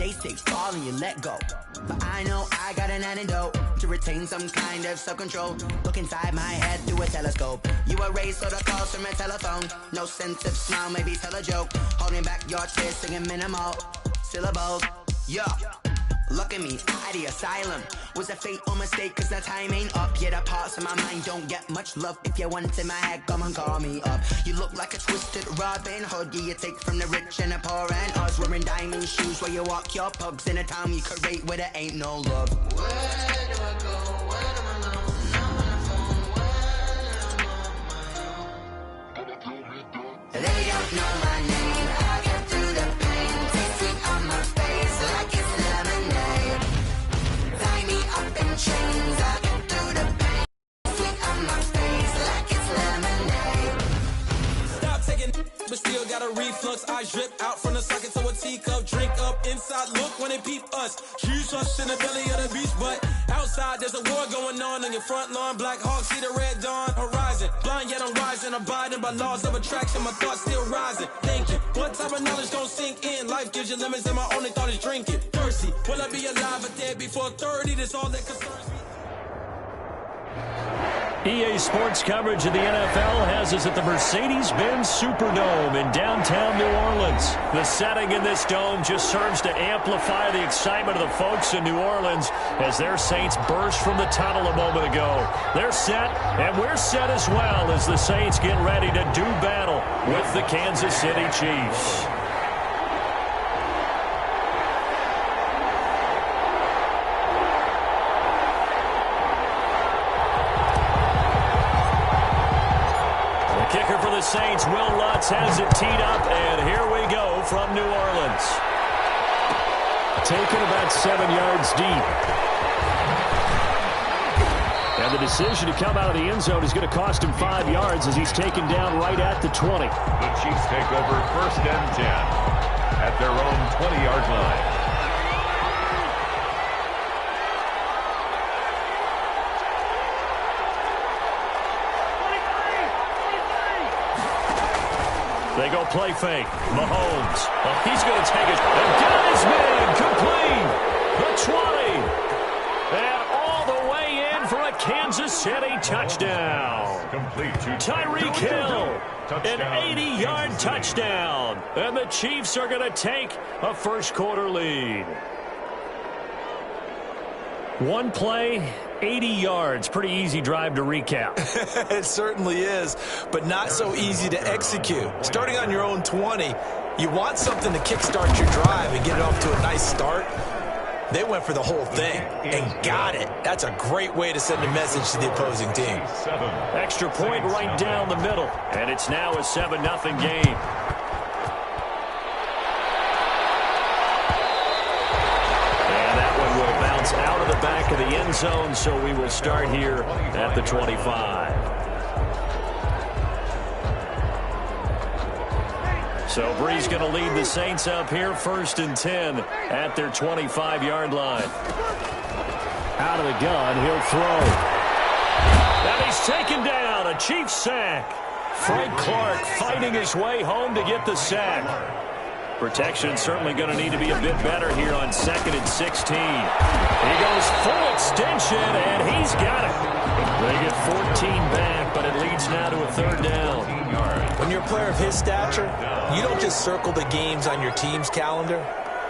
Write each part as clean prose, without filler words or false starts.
They say fall and you let go, but I know I got an antidote to retain some kind of self-control. Look inside my head through a telescope. You erase all the calls from a telephone. No sense of smile, maybe tell a joke. Holding back your tears, singing minimal syllables. Yeah. Look at me, at the asylum. Was a fate or mistake, cause the time ain't up. Yeah, the parts of my mind don't get much love. If you want in my head, come and call me up. You look like a twisted Robin Hood. Yeah, you take from the rich and the poor and us. Wearing diamond shoes while you walk your pugs in a town you create where there ain't no love. Where do I go? Where am I alone? I'm on the phone. When am I on my own? They don't know my name. I get through the pain. Tasting on my face like it's lemonade. Tie me up in chains. I get through the pain. Sweet on my face like it's lemonade. Stop taking, but still got a reflux. I drip out from the socket to a teacup. Drink up inside, look when they peep us. Huge us in the belly of the beach, but outside there's a war going on your front lawn. Black Hawk, see the red dawn horizon. Blind yet I'm rising, abiding by laws of attraction. My thoughts still rising. Thinking, what type of knowledge gon' sink in? Life gives you lemons, and my only thought is drinking. Thirsty, will I be alive or dead before 30? That's all that concerns me. EA Sports coverage of the NFL has us at the Mercedes-Benz Superdome in downtown New Orleans. The setting in this dome just serves to amplify the excitement of the folks in New Orleans as their Saints burst from the tunnel a moment ago. They're set, and we're set as well as the Saints get ready to do battle with the Kansas City Chiefs. Kicker for the Saints, Will Lutz has it teed up, and here we go from New Orleans. Taken about 7 yards deep. And the decision to come out of the end zone is going to cost him 5 yards as he's taken down right at the 20. The Chiefs take over 1st and 10 at their own 20-yard line. They go play fake. Mahomes. Oh, he's going to take it. And got his man complete. The 20. And all the way in for a Kansas City touchdown. Complete to Tyreek Hill. An 80-yard touchdown. And the Chiefs are going to take a first-quarter lead. One play, 80 yards. Pretty easy drive to recap. It certainly is, but not so easy to execute. Starting on your own 20, you want something to kickstart your drive and get it off to a nice start. They went for the whole thing and got it. That's a great way to send a message to the opposing team. Extra point right down the middle, and it's now a 7-0 game. Out of the back of the end zone, so we will start here at the 25. So Bree's going to lead the Saints up here 1st and 10 at their 25-yard line. Out of the gun, he'll throw. And he's taken down, a Chiefs sack. Frank Clark fighting his way home to get the sack. Protection certainly going to need to be a bit better here on 2nd and 16. He goes full extension, and he's got it. They get 14 back, but it leads now to a 3rd down. When you're a player of his stature, you don't just circle the games on your team's calendar.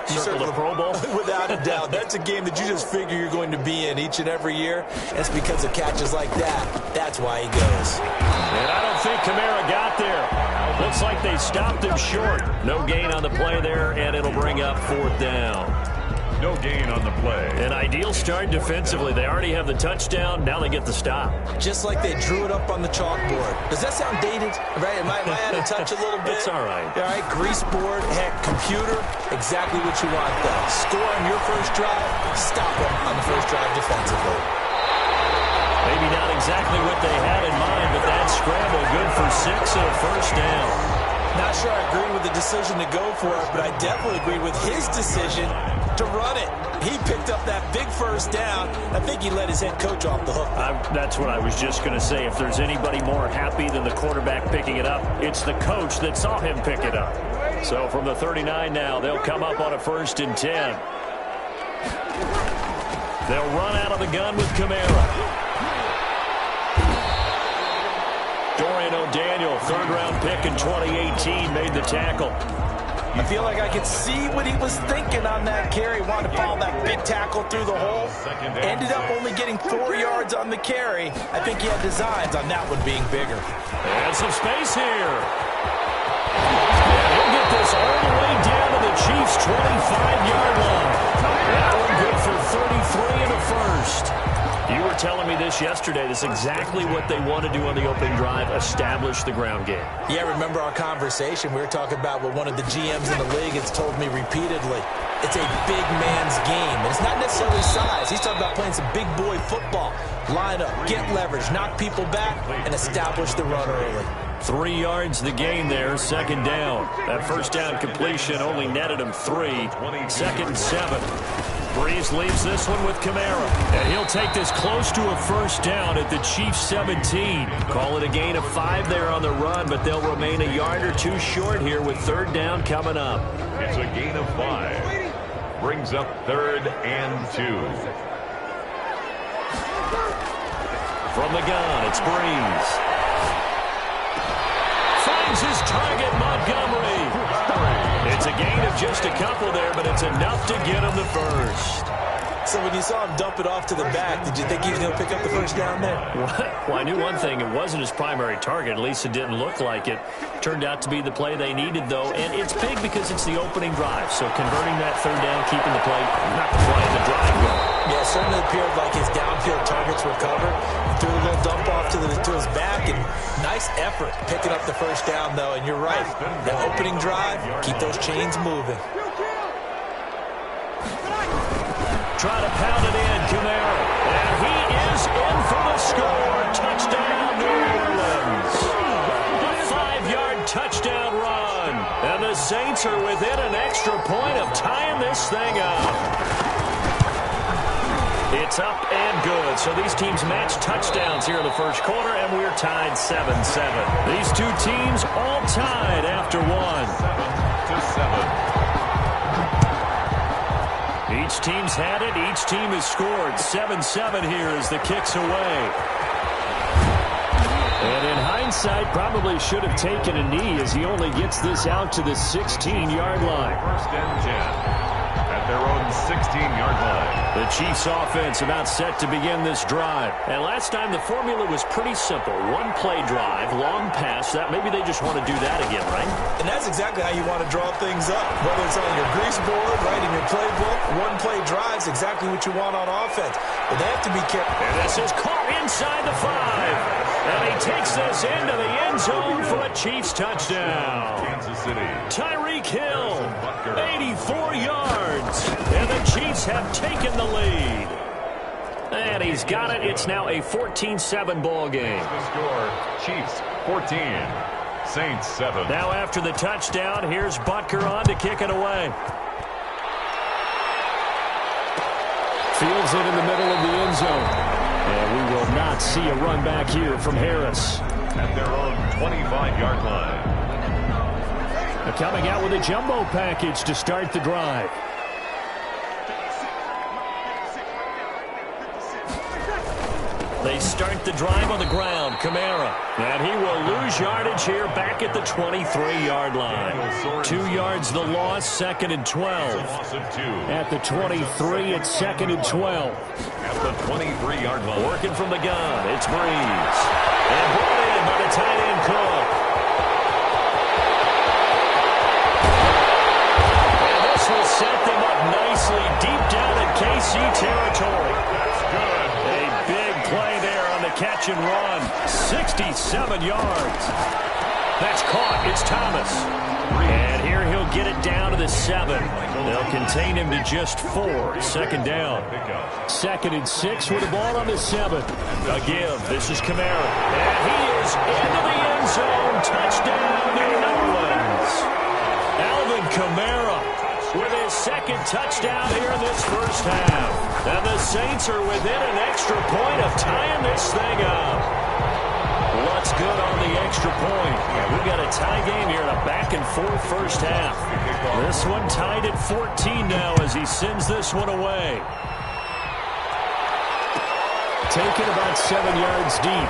You circle the Pro Bowl? Without a doubt. That's a game that you just figure you're going to be in each and every year. That's because of catches like that. That's why he goes. And I don't think Kamara got there. Looks like they stopped him short. No gain on the play there, and it'll bring up 4th down. No gain on the play. An ideal start defensively. They already have the touchdown. Now they get the stop. Just like they drew it up on the chalkboard. Does that sound dated? Right? Am I out of touch a little bit? It's all right. All right, grease board, heck, computer, exactly what you want, though. Score on your first drive, stop them on the first drive defensively. Maybe not exactly what they had in mind, but that scramble good for 6 and a 1st down. Not sure I agree with the decision to go for it, but I definitely agree with his decision to run it. He picked up that big 1st down. I think he let his head coach off the hook. That's what I was just going to say. If there's anybody more happy than the quarterback picking it up, it's the coach that saw him pick it up. So from the 39 now, they'll come up on a 1st and 10. They'll run out of the gun with Kamara. Dorian O'Daniel, 3rd-round pick in 2018, made the tackle. I feel like I could see what he was thinking on that carry. Wanted to follow that big tackle through the hole. Ended up only getting 4 yards on the carry. I think he had designs on that one being bigger. And some space here. And he'll get this all the way down to the Chiefs' 25-yard line. That one good for 33 in the 1st. You were telling me this yesterday. This is exactly what they want to do on the opening drive, establish the ground game. Yeah, remember our conversation? We were talking about what one of the GMs in the league has told me repeatedly. It's a big man's game, and it's not necessarily size. He's talking about playing some big boy football. Line up, get leverage, knock people back, and establish the run early. 3 yards the gain there, 2nd down. That 1st down completion only netted him 3. 2nd and 7. Breeze leaves this one with Kamara. And he'll take this close to a 1st down at the Chiefs' 17. Call it a gain of 5 there on the run, but they'll remain a yard or 2 short here with 3rd down coming up. It's a gain of 5. Brings up 3rd and 2. From the gun, it's Breeze. Finds his target, Montgomery. It's a gain of just a couple there, but it's enough to get him the 1st. So when you saw him dump it off to the back, did you think he was going to pick up the 1st down there? Well, I knew one thing. It wasn't his primary target. At least it didn't look like it. Turned out to be the play they needed, though. And it's big because it's the opening drive. So converting that 3rd down, keeping the play, not the play, the drive going. Yeah, it certainly appeared like his downfield targets were covered. Threw a little dump off to his back, and nice effort picking up the 1st down, though. And you're right. That opening drive, keep those chains moving. Try to pound it in, Kamara. And he is in for the score. Touchdown, New Orleans. A 5-yard touchdown run. And the Saints are within an extra point of tying this thing up. It's up and good. So these teams match touchdowns here in the 1st quarter, and we're tied 7-7. These 2 teams all tied after 1. 7-7. Each team's had it. Each team has scored. 7-7 here as the kick's away. And in hindsight, probably should have taken a knee as he only gets this out to the 16-yard line. 1st and 10. At their own 16-yard line. The Chiefs offense about set to begin this drive. And last time the formula was pretty simple. 1-play drive, long pass. That maybe they just want to do that again, right? And that's exactly how you want to draw things up. Whether it's on your grease board, right, in your playbook, 1-play drive's exactly what you want on offense. But they have to be careful. And this is caught inside the 5. And he takes this into the end zone for a Chiefs touchdown. Kansas City. Tyreek Hill, 84 yards. And the Chiefs have taken the lead. And he's got it. It's now a 14-7 ball game. The score, Chiefs 14, Saints 7. Now after the touchdown, here's Butker on to kick it away. Fields it in the middle of the end zone. And we will not see a run back here from Harris. At their own 25-yard line. They're coming out with a jumbo package to start the drive. They start the drive on the ground. Kamara. And he will lose yardage here back at the 23-yard line. 2 yards the loss, 2nd and 12. At the 23, it's 2nd and 12. At the 23-yard line. Working from the gun, it's Breeze. And brought in by the tight end Cook. And this will set them up nicely deep down in KC territory. That's good. A big play there on the catch and run. 67 yards. That's caught. It's Thomas. And here he'll get it down to the 7. They'll contain him to just 4. 2nd down. 2nd and 6 with the ball on the 7. A give. This is Kamara. And he is into the end zone. Touchdown, New Orleans. Alvin Kamara with his 2nd touchdown here in this 1st half. And the Saints are within an extra point of tying this thing up. That's good on the extra point. And we've got a tie game here in a back-and-forth first half. This one tied at 14 now as he sends this one away. Taken about 7 yards deep.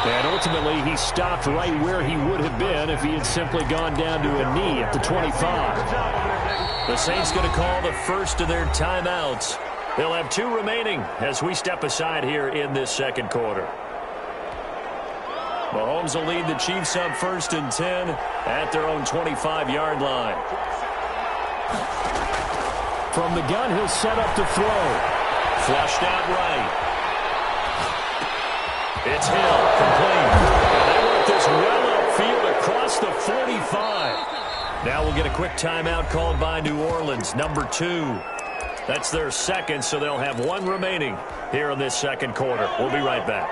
And ultimately, he stopped right where he would have been if he had simply gone down to a knee at the 25. The Saints going to call the first of their timeouts. They'll have 2 remaining as we step aside here in this second quarter. Mahomes will lead the Chiefs up 1st and 10 at their own 25-yard line. From the gun, he'll set up to throw. Flushed out right. It's Hill, complete. And they work this well upfield across the 45. Now we'll get a quick timeout called by New Orleans, number 2. That's their second, so they'll have 1 remaining here in this second quarter. We'll be right back.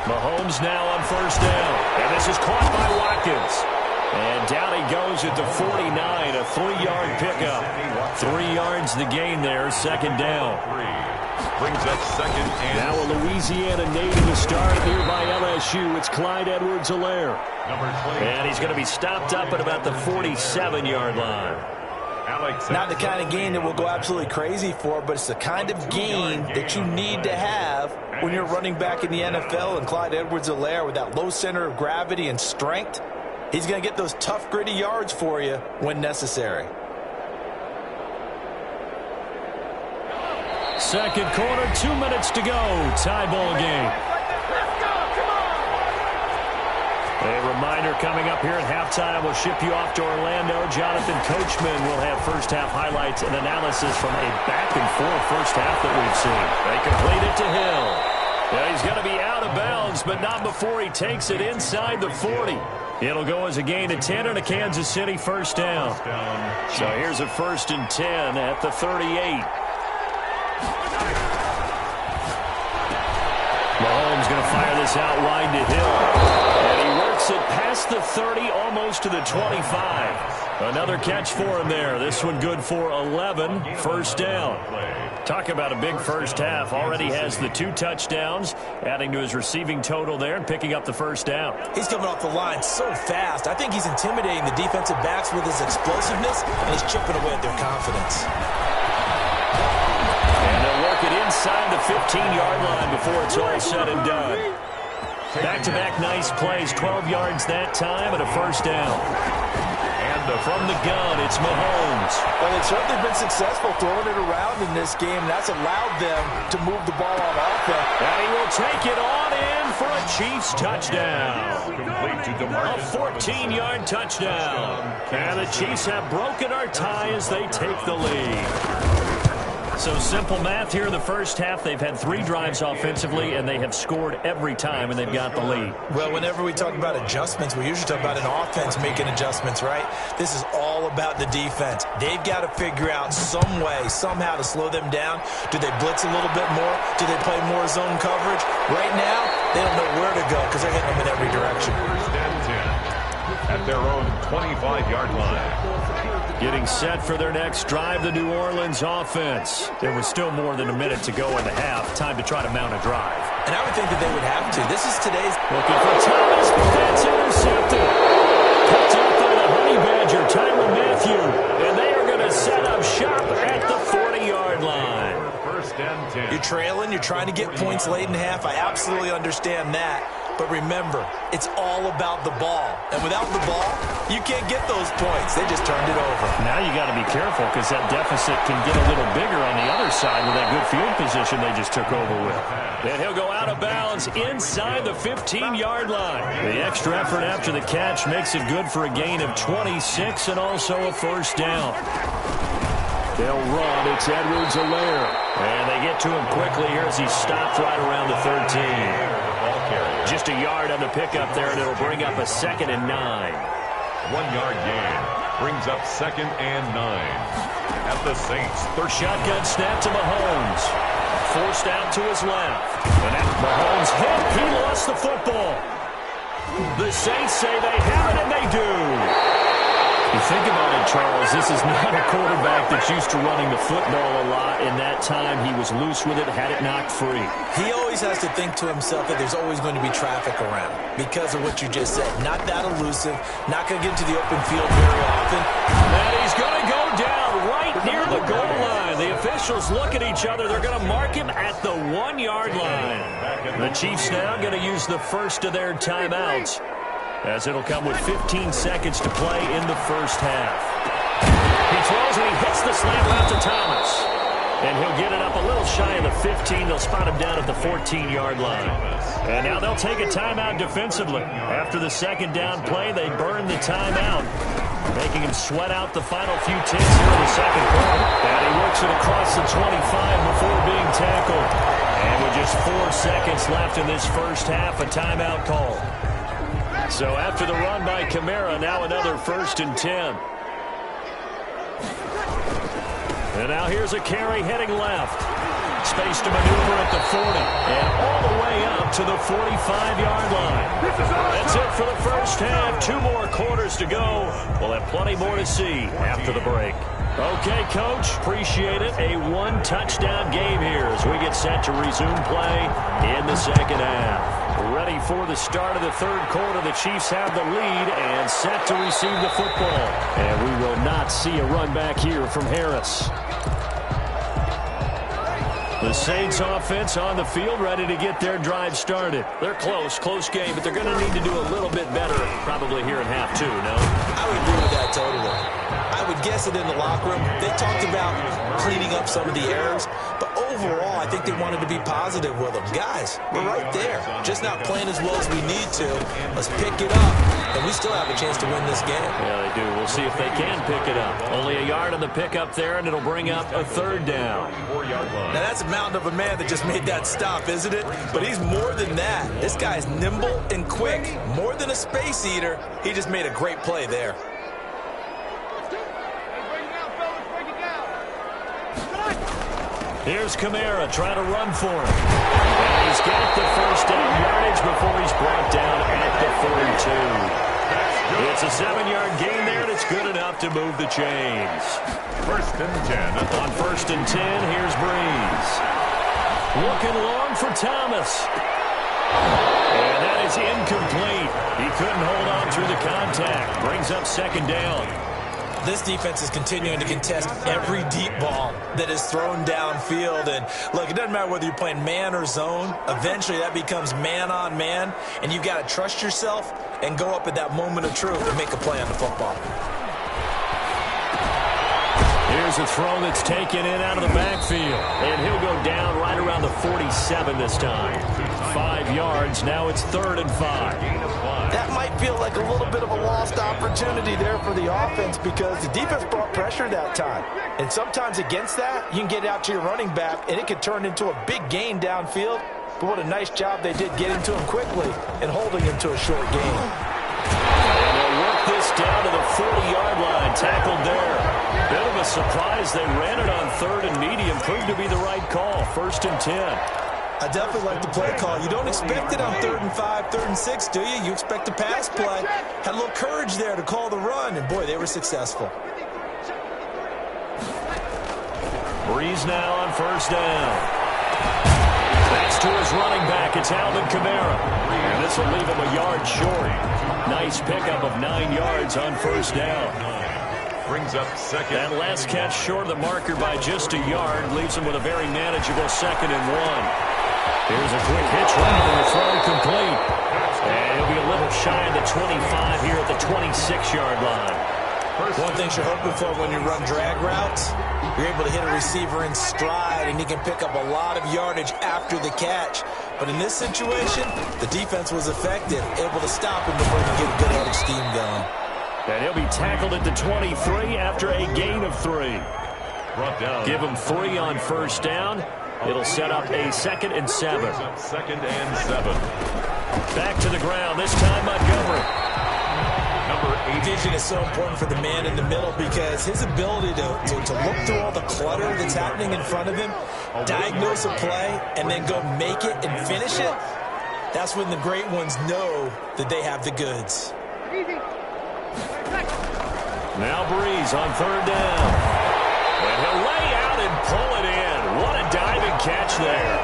Mahomes now on 1st down. And this is caught by Watkins. And down he goes at the 49, a 3-yard pickup. 3 yards the gain there, 2nd down. Brings up 2nd and... Now a Louisiana native to start here by LSU. It's Clyde Edwards-Helaire. And he's going to be stopped up at about the 47-yard line. Not the kind of game that we'll go absolutely crazy for, but it's the kind of game that you need to have when you're running back in the NFL. And Clyde Edwards-Helaire, with that low center of gravity and strength, he's going to get those tough, gritty yards for you when necessary. Second quarter, 2 minutes to go. Tie ball game. A reminder coming up here at halftime. We'll ship you off to Orlando. Jonathan Coachman will have first half highlights and analysis from a back-and-forth first half that we've seen. They complete it to Hill. Yeah, he's going to be out of bounds, but not before he takes it inside the 40. It'll go as a gain of 10 and a Kansas City first down. So here's a 1st and 10 at the 38. Mahomes going to fire this out wide to Hill. And he works it past the 30, almost to the 25. Another catch for him there. This one good for 11, 1st down. Talk about a big first half. Already has the 2 touchdowns, adding to his receiving total there and picking up the 1st down. He's coming off the line so fast. I think he's intimidating the defensive backs with his explosiveness, and he's chipping away at their confidence. And they'll work it inside the 15-yard line before it's all said and done. Back-to-back nice plays, 12 yards that time and a 1st down. From the gun, it's Mahomes. Well, they've certainly been successful throwing it around in this game. That's allowed them to move the ball on offense. And he will take it on in for a Chiefs touchdown. A 14-yard touchdown. And the Chiefs have broken our tie as they take the lead. So simple math here in the first half. They've had 3 drives offensively, and they have scored every time, and they've got the lead. Well, whenever we talk about adjustments, we usually talk about an offense making adjustments, right? This is all about the defense. They've got to figure out some way, somehow to slow them down. Do they blitz a little bit more? Do they play more zone coverage? Right now, they don't know where to go because they're hitting them in every direction. 1st and 10 at their own 25-yard line. Getting set for their next drive, the New Orleans offense. There was still more than a minute to go in the half. Time to try to mount a drive. And I would think that they would have to. This is today's... Looking for Thomas, but that's intercepted. Picked up by the Honey Badger, Tyrann Mathieu. And they are going to set up shop at the 40-yard line. 1st and 10. You're trailing. You're trying to get points late in half. I absolutely understand that. But remember, it's all about the ball. And without the ball, you can't get those points. They just turned it over. Now you got to be careful because that deficit can get a little bigger on the other side with that good field position they just took over with. And he'll go out of bounds inside the 15-yard line. The extra effort after the catch makes it good for a gain of 26 and also a 1st down. They'll run. It's Edwards-Helaire. And they get to him quickly here as he stopped right around the 13. Just a yard on the pickup there, and it'll bring up a 2nd and 9. 1-yard gain brings up 2nd and 9 at the Saints. First shotgun snap to Mahomes. Forced out to his left. And after Mahomes hit, he lost the football. The Saints say they have it, and they do. think about it, Charles, this is not a quarterback that's used to running the football a lot. In that time, he was loose with it, had it knocked free. He always has to think to himself that there's always going to be traffic around because of what you just said. Not that elusive, not going to get into the open field very often. And he's going to go down right near the goal line. The officials look at each other. They're going to mark him at the 1-yard line. The Chiefs now going to use the first of their timeouts, as it'll come with 15 seconds to play in the first half. He throws and he hits the slant route to Thomas. And he'll get it up a little shy of the 15. They'll spot him down at the 14-yard line. And now they'll take a timeout defensively. After the second down play, they burn the timeout, making him sweat out the final few ticks here in the second quarter. And he works it across the 25 before being tackled. And with just 4 seconds left in this first half, a timeout call. So after the run by Kamara, now another 1st and 10. And now here's a carry heading left. Space to maneuver at the 40. And all the way up to the 45-yard line. That's it for the first half. 2 more quarters to go. We'll have plenty more to see after the break. Okay, Coach, appreciate it. A 1-touchdown game here as we get set to resume play in the second half. Ready for the start of the third quarter. The Chiefs have the lead and set to receive the football. And we will not see a run back here from Harris. The Saints offense on the field, ready to get their drive started. They're close game, but they're going to need to do a little bit better probably here in half 2, no? I would agree with that totally. I would guess it in the locker room. They talked about cleaning up some of the errors, but overall, I think they wanted to be positive with them. Guys, we're right there. Just not playing as well as we need to. Let's pick it up, and we still have a chance to win this game. Yeah, they do. We'll see if they can pick it up. Only a yard on the pickup there, and it'll bring up a 3rd down. Now, that's a mountain of a man that just made that stop, isn't it? But he's more than that. This guy's nimble and quick. More than a space eater, he just made a great play there. Here's Kamara trying to run for him. And he's got the first down yardage before he's brought down at the 42. It's a 7-yard gain there, and it's good enough to move the chains. 1st and 10. On 1st and 10, here's Breeze. Looking long for Thomas. And that is incomplete. He couldn't hold on through the contact. Brings up 2nd down. This defense is continuing to contest every deep ball that is thrown downfield. And, look, it doesn't matter whether you're playing man or zone. Eventually, that becomes man-on-man, and you've got to trust yourself and go up at that moment of truth and make a play on the football. Here's a throw that's taken in out of the backfield. And he'll go down right around the 47 this time. 5 yards. Now it's 3rd and 5. That might feel like a little bit of a lost opportunity there for the offense because the defense brought pressure that time. And sometimes against that, you can get out to your running back, and it can turn into a big gain downfield. But what a nice job they did getting to him quickly and holding him to a short gain. And they'll work this down to the 40-yard line. Tackled there. Bit of a surprise. They ran it on 3rd and medium. Proved to be the right call. 1st and 10. I definitely like the play call. You don't expect it on 3rd and 5, 3rd and 6, do you? You expect a pass play. Had a little courage there to call the run, and, boy, they were successful. Breeze now on 1st down. That's to his running back. It's Alvin Kamara. And this will leave him a yard short. Nice pickup of 9 yards on 1st down. Brings up 2nd. That last catch short of the marker by just a yard leaves him with a very manageable 2nd and 1. Here's a quick hitch route and the throw complete. And he'll be a little shy of the 25 here at the 26-yard line. One thing you're hoping for when you run drag routes, you're able to hit a receiver in stride, and he can pick up a lot of yardage after the catch. But in this situation, the defense was effective, able to stop him before he could get a good head of steam going. And he'll be tackled at the 23 after a gain of 3. Brought down. Give him 3 on 1st down. It'll set up a 2nd and 7. 2nd and 7. Back to the ground, this time Montgomery. Number 8. Vision is so important for the man in the middle because his ability to look through all the clutter that's happening in front of him, diagnose a play, and then go make it and finish it, that's when the great ones know that they have the goods. Now Breeze on third down. And he'll lay out and pull it in. What a diving catch there.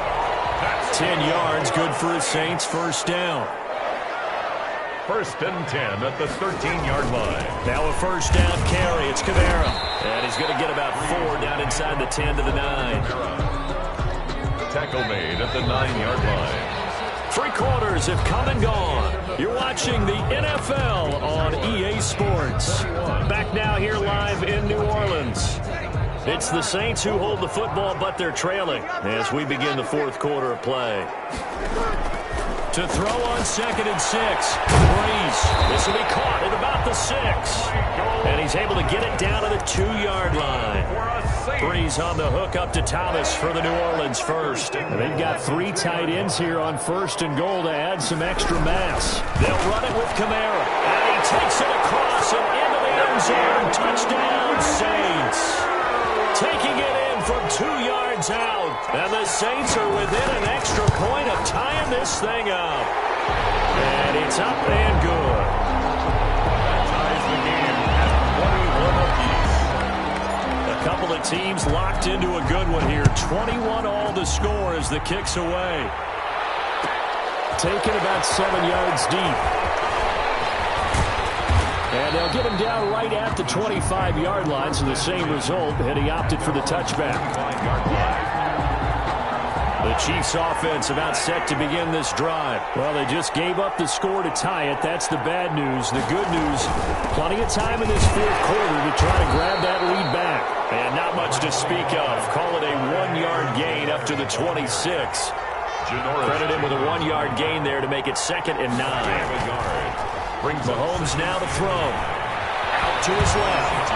10 yards, good for his Saints first down. First and 10 at the 13-yard line. Now a first down carry. It's Kamara. And he's going to get about 4 down inside the 10 to the 9. Tackle made at the 9-yard line. 3 quarters have come and gone. You're watching the NFL on EA Sports. Back now here live in New Orleans. It's the Saints who hold the football, but they're trailing as we begin the fourth quarter of play. To throw on 2nd and 6. Breeze. This will be caught at about the 6. And he's able to get it down to the 2-yard line. Breeze on the hook up to Thomas for the New Orleans first. And they've got 3 tight ends here on 1st and goal to add some extra mass. They'll run it with Kamara. And he takes it across and into the end zone. Touchdown, Saints. Taking it in from 2 yards out. And the Saints are within an extra point of tying this thing up. And it's up and good. That ties the game at 21 apiece. A couple of teams locked into a good one here. 21 all the score as the kick's away. Taken about 7 yards deep. And they'll get him down right at the 25-yard line, so the same result, and he opted for the touchback. The Chiefs offense about set to begin this drive. Well, they just gave up the score to tie it. That's the bad news. The good news, plenty of time in this fourth quarter to try to grab that lead back. And not much to speak of. Call it a 1-yard gain up to the 26. Credit him with a 1-yard gain there to make it 2nd and 9. Mahomes now to throw. Out to his left.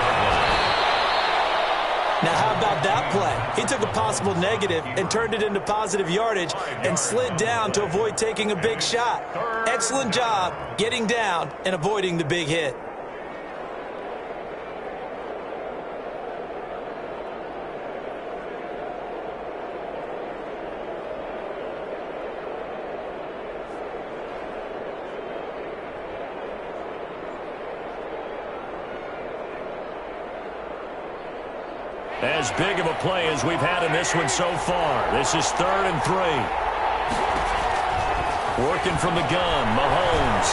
Now, how about that play? He took a possible negative and turned it into positive yardage and slid down to avoid taking a big shot. Excellent job getting down and avoiding the big hit. As big of a play as we've had in this one so far. This is 3rd and 3. Working from the gun, Mahomes.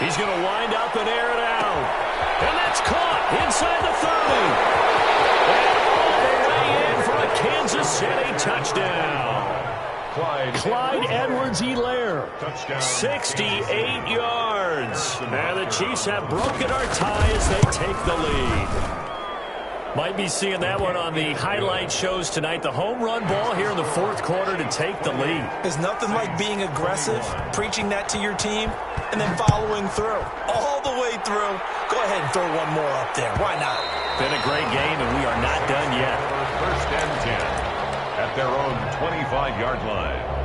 He's going to wind up and air it out. And that's caught inside the 30. And all the way in for a Kansas City touchdown. Clyde Edwards-Helaire, 68 yards. And the Chiefs have broken our tie as they take the lead. Might be seeing that one on the highlight shows tonight. The home run ball here in the fourth quarter to take the lead. There's nothing like being aggressive, preaching that to your team, and then following through. All the way through. Go ahead and throw one more up there. Why not? Been a great game, and we are not done yet. First and 10 at their own 25-yard line.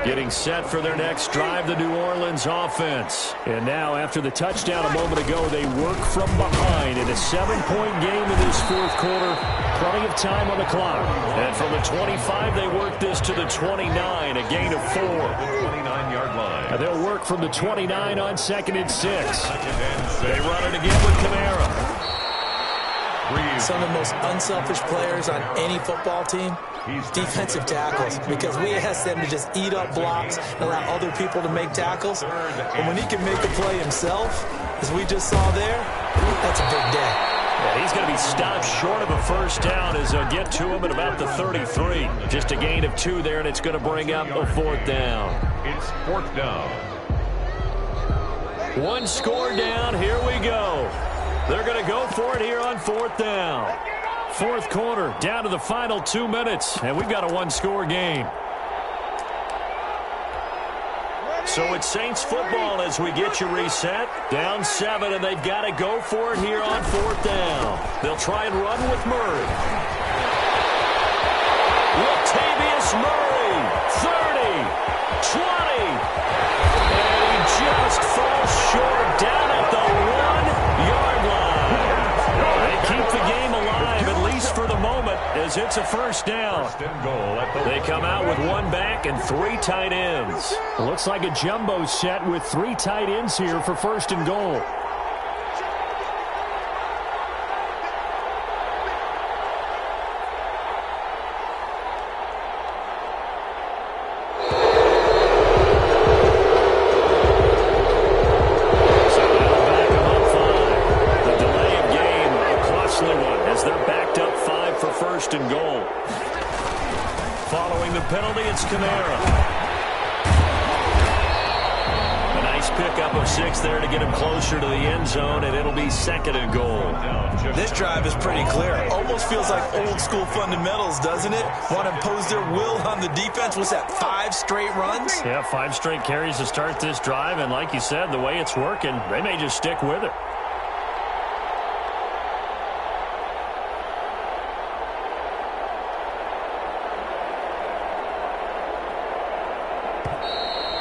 Getting set for their next drive, the New Orleans offense. And now, after the touchdown a moment ago, they work from behind in a 7-point game in this fourth quarter. Plenty of time on the clock. And from the 25, they work this to the 29, a gain of 4. 29-yard line. And they'll work from the 29 on 2nd and 6. They run it again with Kamara. Some of the most unselfish players on any football team, defensive tackles, because we ask them to just eat up blocks and allow other people to make tackles. But when he can make the play himself, as we just saw there, that's a big day. Yeah, he's going to be stopped short of a first down as they'll get to him at about the 33. Just a gain of 2 there, and it's going to bring up a 4th down. It's 4th down. 1 score down. Here we go. They're going to go for it here on 4th down. Fourth quarter, down to the final 2 minutes, and we've got a 1-score game. So it's Saints football as we get you reset. Down 7, and they've got to go for it here on 4th down. They'll try and run with Murray. Latavius Murray, 30, 20, and he just falls short down at the 1-yard line. They keep the game alive, at least for the moment, as it It's a first down. First and goal at the They come out with one back and 3 tight ends. Looks like a jumbo set with 3 tight ends here for first and goal. First and goal. Following the penalty, it's Kamara. A nice pickup of 6 there to get him closer to the end zone, and it'll be second and goal. This drive is pretty clear. Almost feels like old school fundamentals, doesn't it? Want to impose their will on the defense. What's that, 5 straight runs? Yeah, 5 straight carries to start this drive, and like you said, the way it's working, they may just stick with it.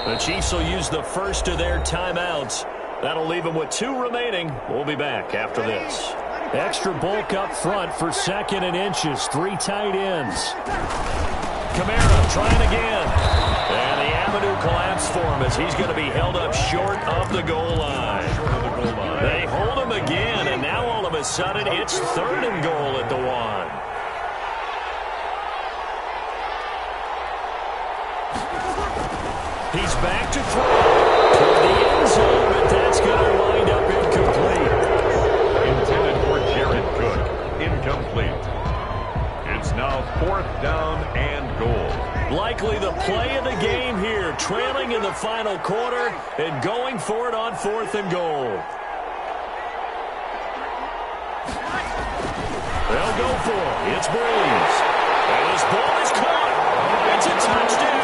The Chiefs will use the first of their timeouts. That'll leave them with 2 remaining. We'll be back after this. Extra bulk up front for second and inches. 3 tight ends. Kamara trying again. And the avenue collapsed for him as he's going to be held up short of the goal line. They hold him again, and now all of a sudden it's third and goal at the 1. He's back to throw toward the end zone, but that's going to wind up incomplete. Intended for Jared Cook. Incomplete. It's now 4th down and goal. Likely the play of the game here, trailing in the final quarter and going for it on 4th and goal. They'll go for it. It's Breeze. And this ball is caught. It's a touchdown.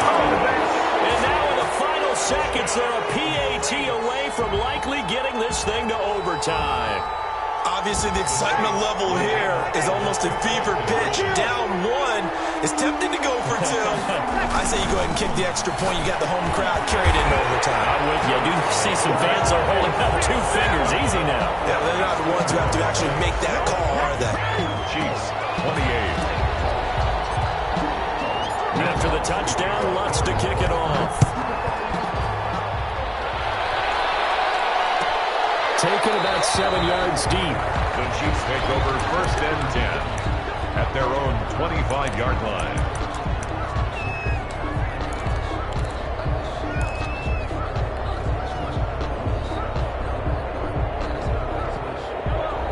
And now in the final seconds, they're a PAT away from likely getting this thing to overtime. Obviously, the excitement level here is almost a fever pitch. Down 1. It's tempting to go for 2. I say you go ahead and kick the extra point. You got the home crowd carried into overtime. I'm with you. I do see some fans are holding up 2 fingers. Easy now. Yeah, they're not the ones who have to actually make that call, are they? Chiefs, 28. After the touchdown, Lutz to kick it off. Taken about 7 yards deep. The Chiefs take over 1st and 10 at their own 25-yard line.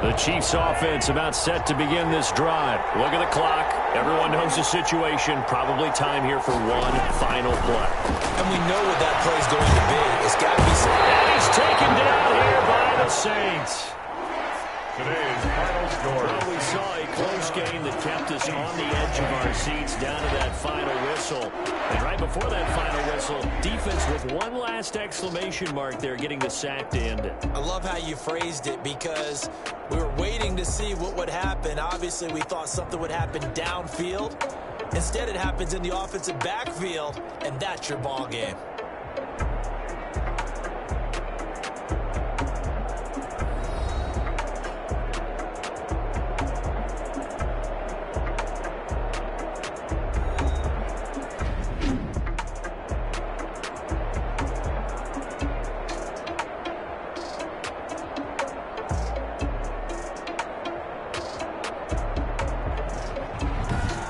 The Chiefs offense about set to begin this drive. Look at the clock. Everyone knows the situation. Probably time here for one final play. And we know what that play is going to be. It's got to be something. And he's taken down here by the Saints. Today's final score. Well, we saw a close game that kept us on the edge of our seats down to that final whistle. And right before that final whistle, defense with one last exclamation mark there, getting the sack to end it. I love how you phrased it because we were waiting to see what would happen. Obviously, we thought something would happen downfield. Instead, it happens in the offensive backfield, and that's your ball game.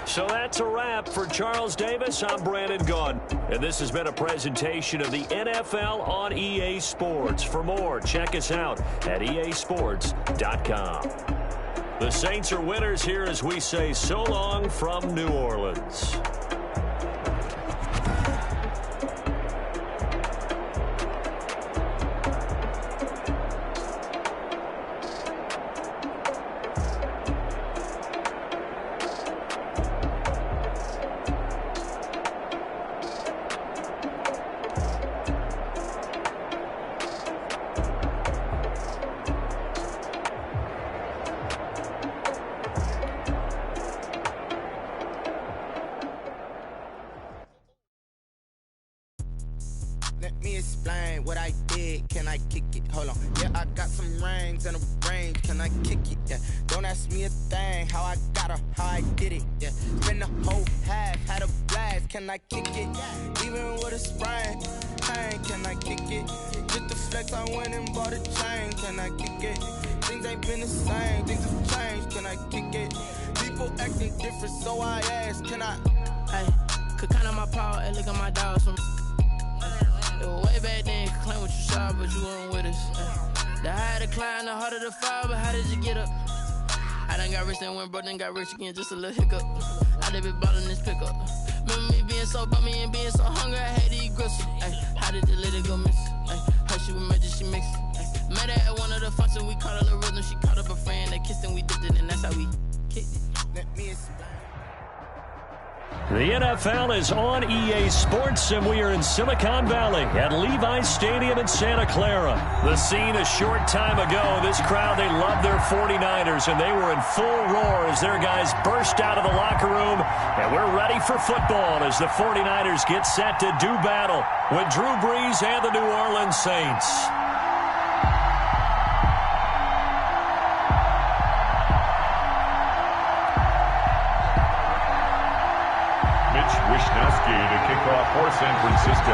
So that's a wrap for Charles Davis. I'm Brandon Gaudin, and this has been a presentation of the NFL on EA Sports. For more, check us out at easports.com. The Saints are winners here as we say so long from New Orleans. Let me explain what I did. Can I kick it? Hold on. Yeah, I got some rings and a range. Can I kick it? Yeah. Don't ask me a thing. How I got her, how I did it. Yeah. Spend the whole half, had a blast. Can I kick it? Even with a sprain. Hey, can I kick it? Just the flex, I went and bought a chain. Can I kick it? Things ain't been the same. Things have changed. Can I kick it? People acting different, so I ask. Can I? Hey, could count on my power and look at my dogs from. It was way back then, could claim what you saw, but you weren't with us. The higher the climb, the harder the fall, but how did you get up? I done got rich and went broke, then got rich again, just a little hiccup. I done been ballin' this pickup. Remember me being so bummy and being so hungry, I had to eat gristle. How did the lady go miss? How she was magic, she mixed. Met her at one of the functions, we caught her the rhythm, she caught up a friend, they kissed and we dipped it, and that's how we kicked it. Let me explain. The NFL is on EA Sports, and we are in Silicon Valley at Levi's Stadium in Santa Clara. The scene a short time ago, this crowd, they loved their 49ers, and they were in full roar as their guys burst out of the locker room, and we're ready for football as the 49ers get set to do battle with Drew Brees and the New Orleans Saints. Wishnowski to kick off for San Francisco.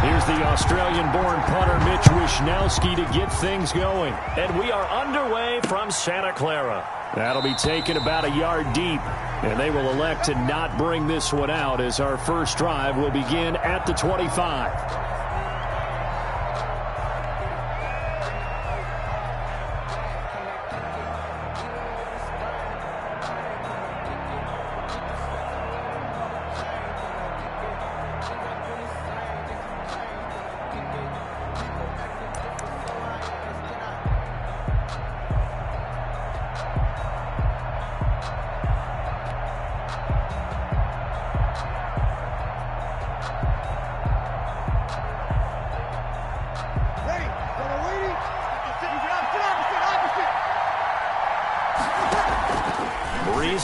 Here's the Australian-born punter Mitch Wishnowski to get things going. And we are underway from Santa Clara. That'll be taken about a yard deep. And they will elect to not bring this one out as our first drive will begin at the 25.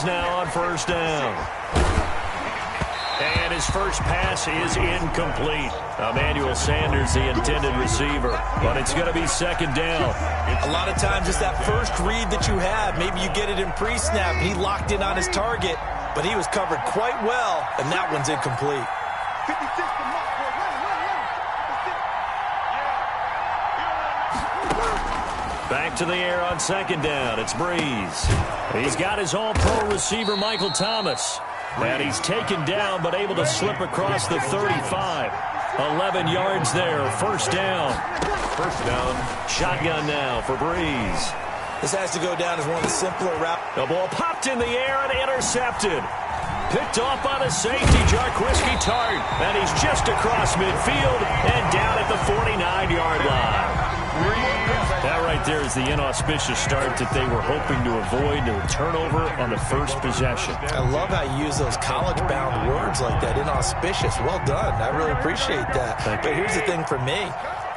Now on first down. And his first pass is incomplete. Emmanuel Sanders, the intended receiver. But it's going to be second down. A lot of times it's that first read that you have. Maybe you get it in pre-snap. He locked in on his target, but he was covered quite well, and that one's incomplete. 56 to Mark. Back to the air on second down. It's Brees. He's got his all-pro receiver, Michael Thomas. And he's taken down, but able to slip across the 35. 11 yards there. First down. First down. Shotgun now for Brees. This has to go down as one of the simpler routes. The ball popped in the air and intercepted. Picked off by the safety, Jarquiski Tart. And he's just across midfield and down at the 49-yard line. That right there is the inauspicious start that they were hoping to avoid. A turnover on the first possession. I love how you use those college-bound words like that, inauspicious. Well done. I really appreciate that. But here's the thing for me.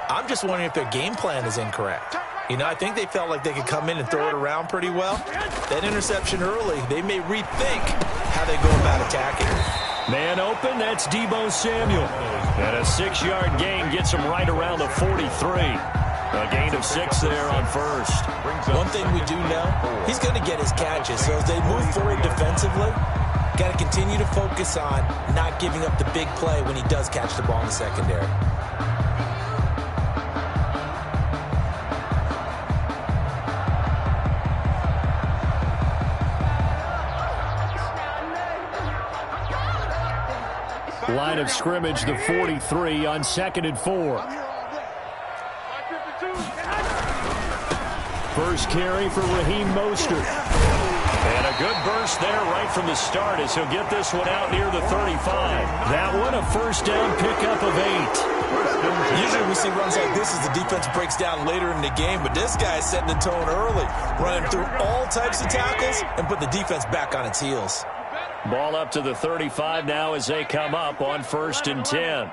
I'm just wondering if their game plan is incorrect. You know, I think they felt like they could come in and throw it around pretty well. That interception early, they may rethink how they go about attacking. Man open, that's Deebo Samuel. And a 6-yard gain gets him right around the 43. A gain of 6 there on first. One thing we do know, he's going to get his catches. So as they move forward defensively, got to continue to focus on not giving up the big play when he does catch the ball in the secondary. Line of scrimmage, the 43 on 2nd and 4. First carry for Raheem Mostert. And a good burst there right from the start as he'll get this one out near the 35. That one a first down pickup of 8. Usually we see runs like this as the defense breaks down later in the game, but this guy is setting the tone early, running through all types of tackles and put the defense back on its heels. Ball up to the 35 now as they come up on 1st and 10.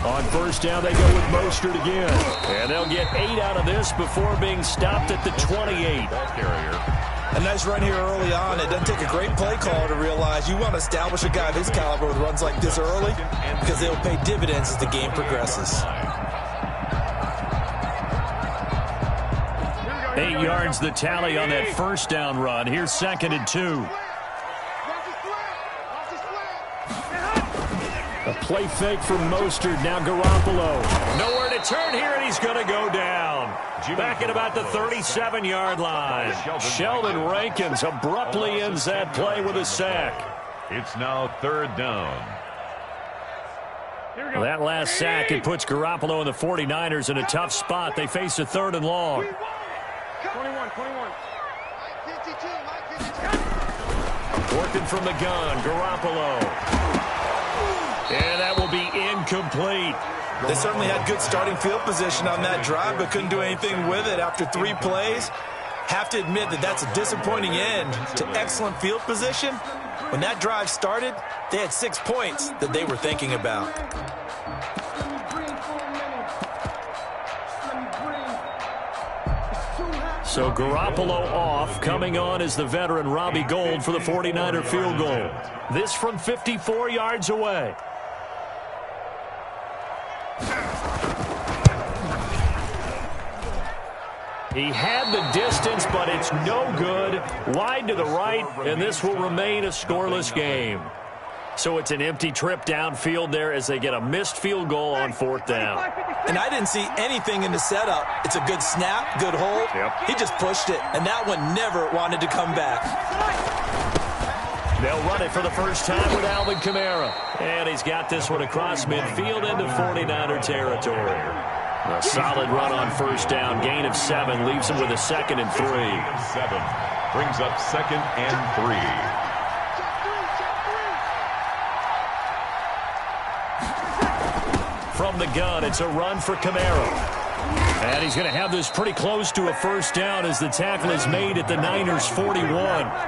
On first down, they go with Mostert again. And they'll get 8 out of this before being stopped at the 28. Ball carrier. A nice run here early on. It doesn't take a great play call to realize you want to establish a guy of his caliber with runs like this early because they'll pay dividends as the game progresses. 8 yards the tally on that first down run. Here's 2nd and 2. A play fake from Mostert. Now Garoppolo. Nowhere to turn here, and he's going to go down. Back at about the 37-yard line. Sheldon Rankins abruptly ends that play with a sack. It's now 3rd down. That last sack, it puts Garoppolo and the 49ers in a tough spot. They face a 3rd and long. 21. Working from the gun, Garoppolo. And that will be incomplete. They certainly had good starting field position on that drive, but couldn't do anything with it after 3 plays. Have to admit that that's a disappointing end to excellent field position. When that drive started, they had 6 points that they were thinking about. So Garoppolo off. Coming on is the veteran Robbie Gould for the 49er field goal. This from 54 yards away. He had the distance, but it's no good. Wide to the right, and this will remain a scoreless game. So it's an empty trip downfield there as they get a missed field goal on 4th down. And I didn't see anything in the setup. It's a good snap, good hold. Yep. He just pushed it, and that one never wanted to come back. They'll run it for the first time with Alvin Kamara. And he's got this one across midfield into 49er territory. A solid run on 1st down. Gain of 7 leaves him with a 2nd and 3. 7 brings up 2nd and 3. From the gun, it's a run for Kamara. And he's going to have this pretty close to a 1st down as the tackle is made at the Niners' 41.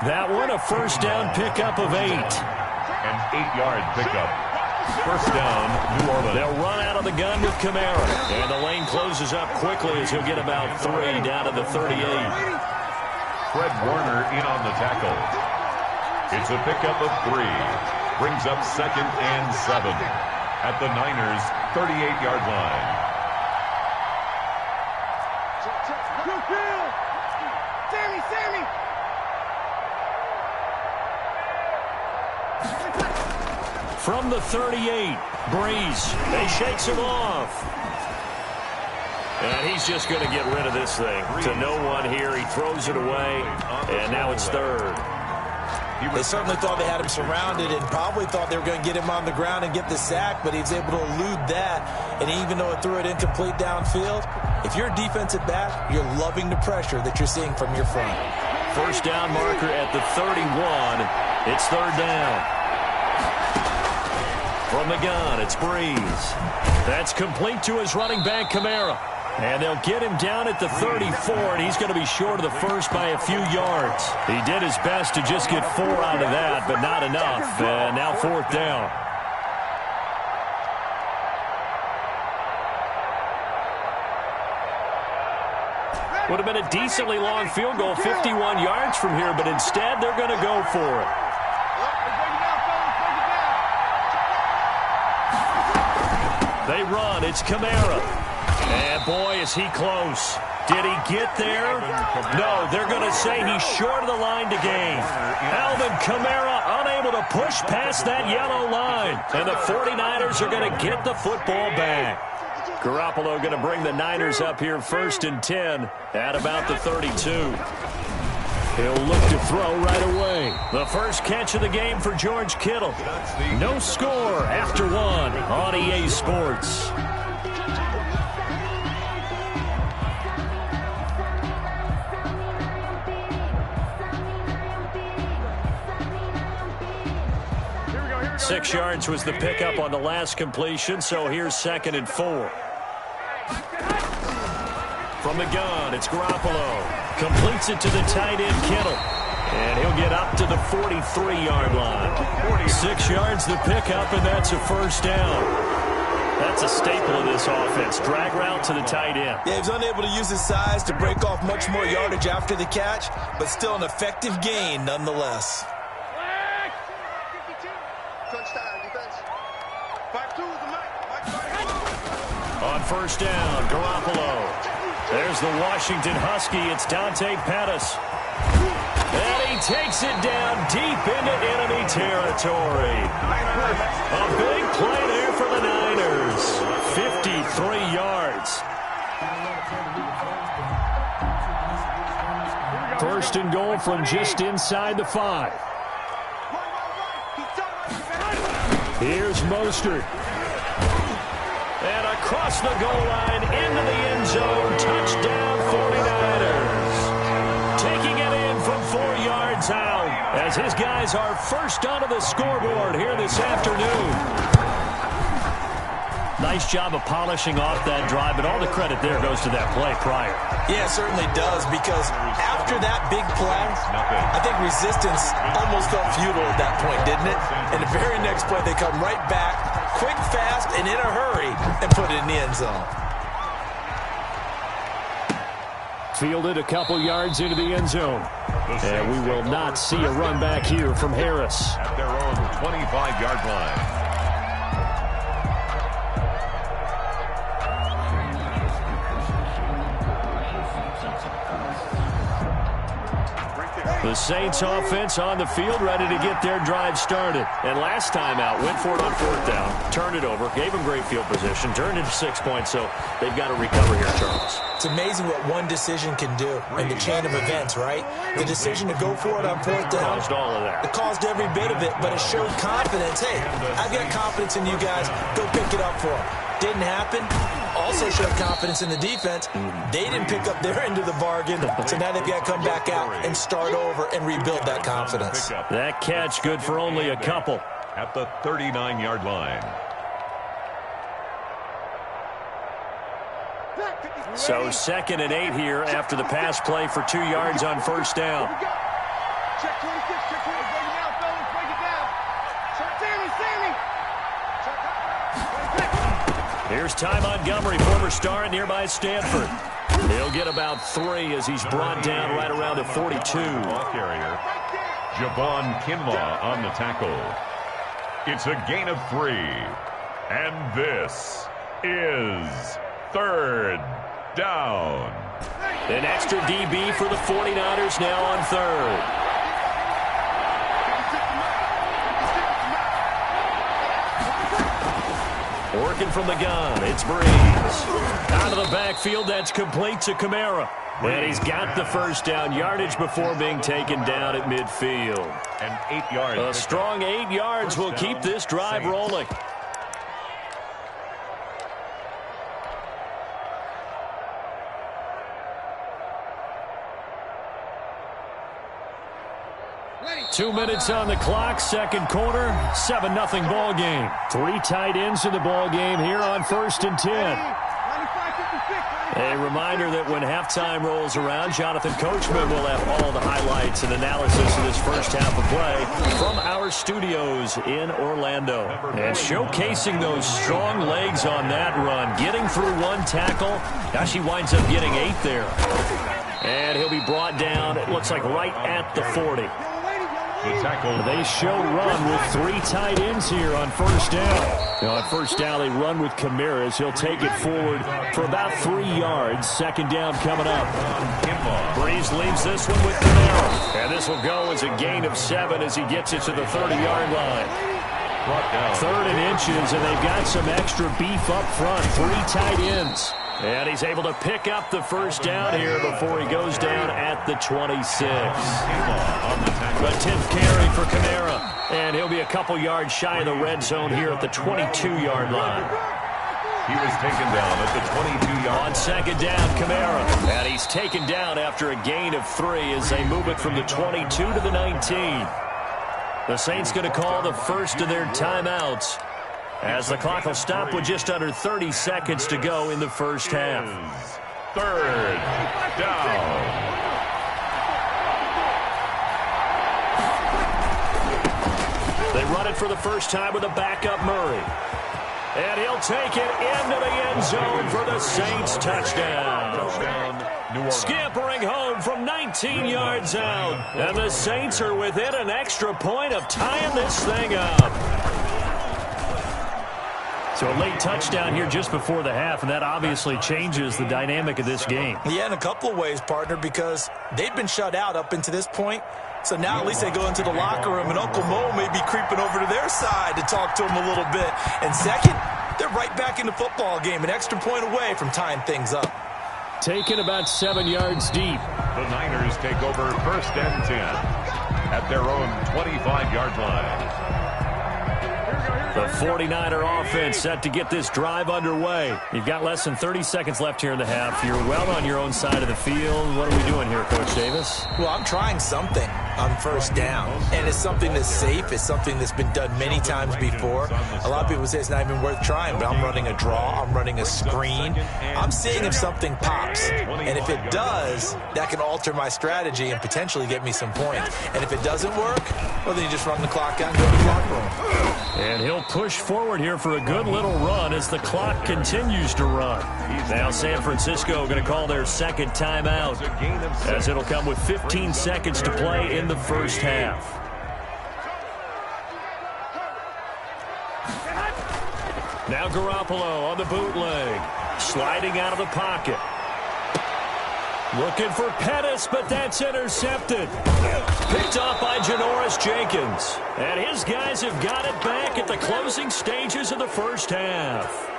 That one, a 1st down pickup of 8. An 8-yard pickup. 1st down, New Orleans. They'll run out of the gun with Kamara. And the lane closes up quickly as he'll get about 3 down to the 38. Fred Warner in on the tackle. It's a pickup of 3. Brings up 2nd and 7. At the Niners' 38-yard line. Sammy! From the 38, Breeze. They shakes him off. And he's just going to get rid of this thing. To no one here. He throws it away. And now it's 3rd. They certainly thought they had him surrounded and probably thought they were going to get him on the ground and get the sack, but he was able to elude that. And even though it threw it incomplete downfield, if you're a defensive back, you're loving the pressure that you're seeing from your front. 1st down marker at the 31. It's 3rd down. From the gun, it's Breeze. That's complete to his running back, Kamara. And they'll get him down at the 34, and he's going to be short of the 1st by a few yards. He did his best to just get 4 out of that, but not enough. And now 4th down. Would have been a decently long field goal, 51 yards from here, but instead they're going to go for it. They run. It's Kamara. And, boy, is he close. Did he get there? No, they're going to say he's short of the line to gain. Alvin Kamara unable to push past that yellow line. And the 49ers are going to get the football back. Garoppolo going to bring the Niners up here 1st and 10 at about the 32. He'll look to throw right away. The first catch of the game for George Kittle. No score after 1 on EA Sports. Here 6 yards was the pickup on the last completion, so here's 2nd and 4. From the gun, it's Garoppolo. Completes it to the tight end, Kittle. And he'll get up to the 43-yard line. 6 yards the pickup, and that's a 1st down. That's a staple of this offense. Drag route to the tight end. Yeah, he was unable to use his size to break off much more yardage after the catch, but still an effective gain nonetheless. On first down, Garoppolo. There's the Washington Husky. It's Dante Pettis. And he takes it down deep into enemy territory. A big play there for the Niners. 53 yards. First and goal from just inside the 5. Here's Mostert. And across the goal line into the end zone. Touchdown 49ers. Taking it in from 4 yards out as his guys are first onto the scoreboard here this afternoon. Nice job of polishing off that drive, but all the credit there goes to that play prior. Yeah, it certainly does, because after that big play, I think resistance almost felt futile at that point, didn't it? And the very next play, they come right back, quick, fast, and in a hurry, and put it in the end zone. Fielded a couple yards into the end zone. And we will not see a run back here from Harris. At their own 25-yard line. The Saints offense on the field, ready to get their drive started. And last time out, went for it on fourth down, turned it over, gave them great field position, turned into 6 points, so they've got to recover here, Charles. It's amazing what one decision can do in the chain of events, right? The decision to go for it on fourth down. Caused all of that. It caused every bit of it, but it showed confidence. Hey, I've got confidence in you guys. Go pick it up for them. Didn't happen. Also showed confidence in the defense. They didn't pick up their end of the bargain, so now they've got to come back out and start over and rebuild that confidence. That catch good for only a couple. At the 39-yard line. So 2nd and 8 here after the pass play for 2 yards on first down. Check 26, check 26. Break it down, fellas, break it down. Sammy. Here's Ty Montgomery, former star at nearby Stanford. He'll get about 3 as he's brought down right around the 42. Ball carrier, Javon Kinlaw on the tackle. It's a gain of 3. And this is 3rd down. An extra DB for the 49ers now on 3rd. Working from the gun, it's Breeze. Out of the backfield, that's complete to Kamara. And he's got the first down yardage before being taken down at midfield. And 8 yards. A strong 8 yards will keep this drive rolling. Ready. 2 minutes on the clock, second quarter, 7-0 ball game. 3 tight ends in the ball game here on 1st and 10. A reminder that when halftime rolls around, Jonathan Coachman will have all the highlights and analysis of this first half of play from our studios in Orlando. And showcasing those strong legs on that run, getting through 1 tackle. Gosh, he winds up getting 8 there. And he'll be brought down, it looks like right at the 40. They show run with 3 tight ends here on first down. Now, on first down, they run with Kamara as he'll take it forward for about 3 yards. Second down coming up. Breeze leaves this one with Kamara. And this will go as a gain of 7 as he gets it to the 30-yard line. 3rd and inches, and they've got some extra beef up front. 3 tight ends. And he's able to pick up the first down here before he goes down at the 26. The 10th carry for Kamara. And he'll be a couple yards shy of the red zone here at the 22-yard line. He was taken down at the 22-yard. On second down, Kamara. And he's taken down after a gain of 3 as they move it from the 22 to the 19. The Saints going to call the first of their timeouts, as the clock will stop with just under 30 seconds to go in the first half. 3rd down. They run it for the first time with a backup Murray. And he'll take it into the end zone for the Saints touchdown. Scampering home from 19 yards out. And the Saints are within an extra point of tying this thing up. So a late touchdown here just before the half, and that obviously changes the dynamic of this game. Yeah, in a couple of ways, partner, because they've been shut out up until this point. So now at least they go into the locker room, and Uncle Mo may be creeping over to their side to talk to him a little bit. And second, they're right back in the football game, an extra point away from tying things up. Taken about 7 yards deep. The Niners take over 1st and 10 at their own 25-yard line. The 49er offense set to get this drive underway. You've got less than 30 seconds left here in the half. You're well on your own side of the field. What are we doing here, Coach Davis? Well, I'm trying something on 1st down. And it's something that's safe. It's something that's been done many times before. A lot of people say it's not even worth trying, but I'm running a draw. I'm running a screen. I'm seeing if something pops. And if it does, that can alter my strategy and potentially get me some points. And if it doesn't work, well, then you just run the clock out and go to the clock room. And he'll push forward here for a good little run as the clock continues to run. Now San Francisco going to call their second timeout, as it'll come with 15 seconds to play in the first half. Now Garoppolo on the bootleg, sliding out of the pocket. Looking for Pettis, but that's intercepted. Picked off by Janoris Jenkins. And his guys have got it back at the closing stages of the first half.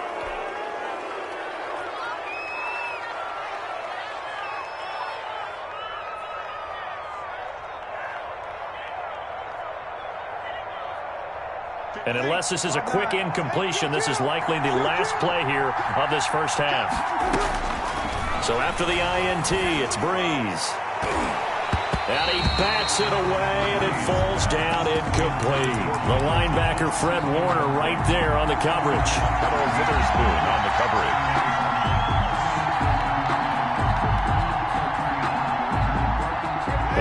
And unless this is a quick incompletion, this is likely the last play here of this first half. So after the INT, it's Breeze. And he bats it away, and it falls down incomplete. The linebacker, Fred Warner, right there on the coverage. Harold Witherspoon on the coverage.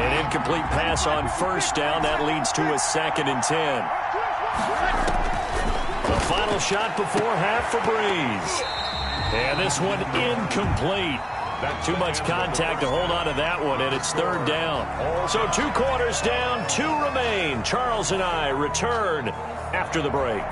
An incomplete pass on 1st down. That leads to a 2nd and 10. The final shot before half for Breeze. And this one incomplete. Too much contact to hold on to that one, and it's 3rd down. So 2 quarters down, 2 remain. Charles and I return after the break.